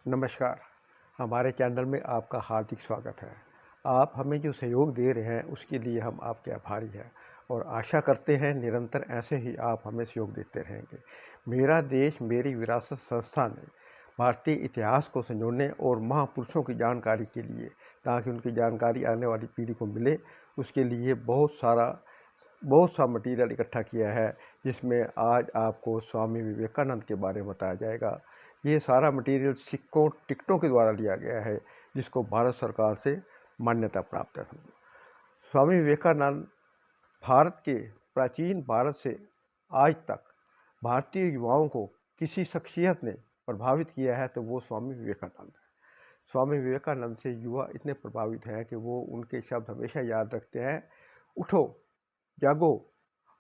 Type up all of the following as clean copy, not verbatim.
नमस्कार। हमारे चैनल में आपका हार्दिक स्वागत है। आप हमें जो सहयोग दे रहे हैं उसके लिए हम आपके आभारी हैं और आशा करते हैं निरंतर ऐसे ही आप हमें सहयोग देते रहेंगे। मेरा देश मेरी विरासत संस्था ने भारतीय इतिहास को संजोने और महापुरुषों की जानकारी के लिए, ताकि उनकी जानकारी आने वाली पीढ़ी को मिले, उसके लिए बहुत सा मटेरियल इकट्ठा किया है, जिसमें आज आपको स्वामी विवेकानंद के बारे में बताया जाएगा। ये सारा मटेरियल सिक्कों टिकटों के द्वारा लिया गया है, जिसको भारत सरकार से मान्यता प्राप्त है। स्वामी विवेकानंद भारत के प्राचीन भारत से आज तक भारतीय युवाओं को किसी शख्सियत ने प्रभावित किया है तो वो स्वामी विवेकानंद है। स्वामी विवेकानंद से युवा इतने प्रभावित हैं कि वो उनके शब्द हमेशा याद रखते हैं, उठो, जागो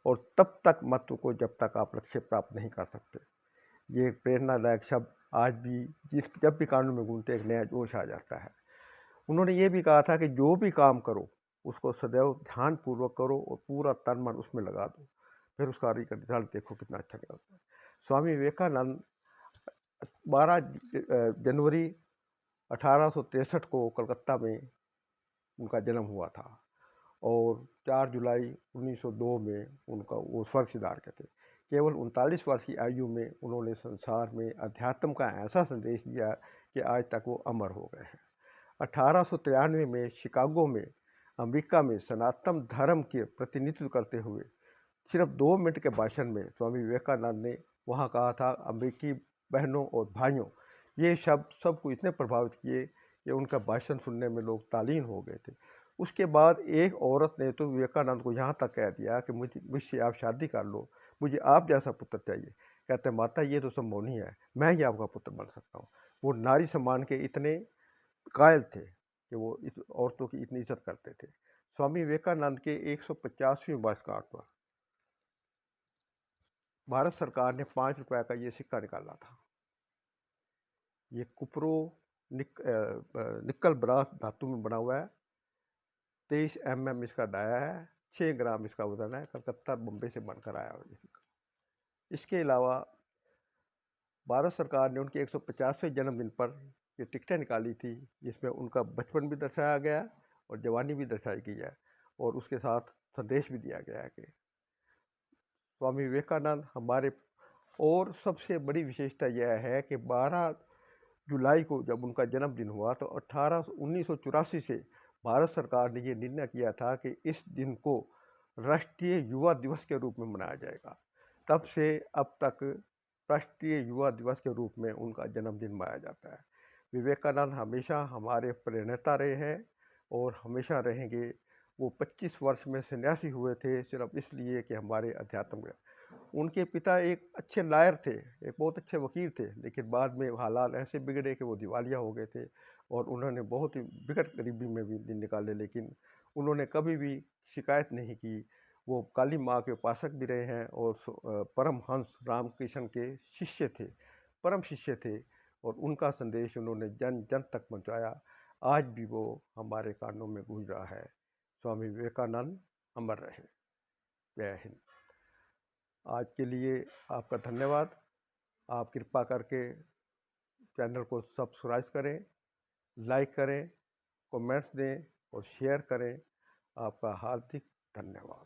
और तब तक मत रुको जब तक आप लक्ष्य प्राप्त नहीं कर सकते। ये प्रेरणादायक शब्द आज भी जब भी कानों में गूंजते एक नया जोश आ जाता है। उन्होंने ये भी कहा था कि जो भी काम करो उसको सदैव ध्यानपूर्वक करो और पूरा तन मन उसमें लगा दो, फिर उसका रिजल्ट देखो कितना अच्छा निकलता है। स्वामी विवेकानंद 12 जनवरी 1863 को कलकत्ता में उनका जन्म हुआ था और 4 जुलाई 1902 में उनका वो स्वर्ग सिधार गए थे। केवल 39 वर्ष की आयु में उन्होंने संसार में अध्यात्म का ऐसा संदेश दिया कि आज तक वो अमर हो गए हैं। 1893 में शिकागो में अमेरिका में सनातन धर्म के प्रतिनिधित्व करते हुए सिर्फ 2 मिनट के भाषण में स्वामी विवेकानंद ने वहाँ कहा था, अमेरिकी बहनों और भाइयों, ये शब्द सबको इतने प्रभावित किए कि उनका भाषण सुनने में लोग तालीन हो गए थे। उसके बाद एक औरत ने तो विवेकानंद को यहाँ तक कह दिया कि मुझसे आप शादी कर लो, मुझे आप जैसा पुत्र चाहिए। कहते, माता ये तो संभव नहीं है, मैं ही आपका पुत्र बन सकता हूँ। वो नारी सम्मान के इतने कायल थे कि वो इस औरतों की इतनी इज्जत करते थे। स्वामी विवेकानंद के 150वें वर्षगांठ पर भारत सरकार ने 5 रुपए का ये सिक्का निकाला था। ये कुपरो निकल ब्रास धातु में बना हुआ है। 23 mm इसका डाया है, 6 ग्राम इसका वजन है। कलकत्ता बम्बे से बनकर आया हुआ ये सिक्का। इसके अलावा भारत सरकार ने उनके 150वें जन्मदिन पर ये टिकटें निकाली थी, जिसमें उनका बचपन भी दर्शाया गया और जवानी भी दर्शाई गई है और उसके साथ संदेश भी दिया गया है कि स्वामी विवेकानंद हमारे। और सबसे बड़ी विशेषता यह है कि 12 जुलाई को जब उनका जन्मदिन हुआ तो 1984 से भारत सरकार ने ये निर्णय किया था कि इस दिन को राष्ट्रीय युवा दिवस के रूप में मनाया जाएगा। तब से अब तक राष्ट्रीय युवा दिवस के रूप में उनका जन्मदिन मनाया जाता है। विवेकानंद हमेशा हमारे प्रेरणा रहे हैं और हमेशा रहेंगे। वो 25 वर्ष में सन्यासी हुए थे सिर्फ इसलिए कि हमारे अध्यात्म में। उनके पिता एक अच्छे लायर थे, एक बहुत अच्छे वकील थे, लेकिन बाद में हालात ऐसे बिगड़े कि वो दिवालिया हो गए थे और उन्होंने बहुत ही बिकट गरीबी में भी दिन निकाले, लेकिन उन्होंने कभी भी शिकायत नहीं की। वो काली माँ के उपासक भी रहे हैं और परमहंस रामकृष्ण के शिष्य थे, परम शिष्य थे और उनका संदेश उन्होंने जन जन तक पहुँचाया। आज भी वो हमारे कानों में गूंज रहा है। स्वामी विवेकानंद अमर रहे। जय हिंद। आज के लिए आपका धन्यवाद। आप कृपा करके चैनल को सब्सक्राइब करें, लाइक करें, कमेंट्स दें और शेयर करें। आपका हार्दिक धन्यवाद।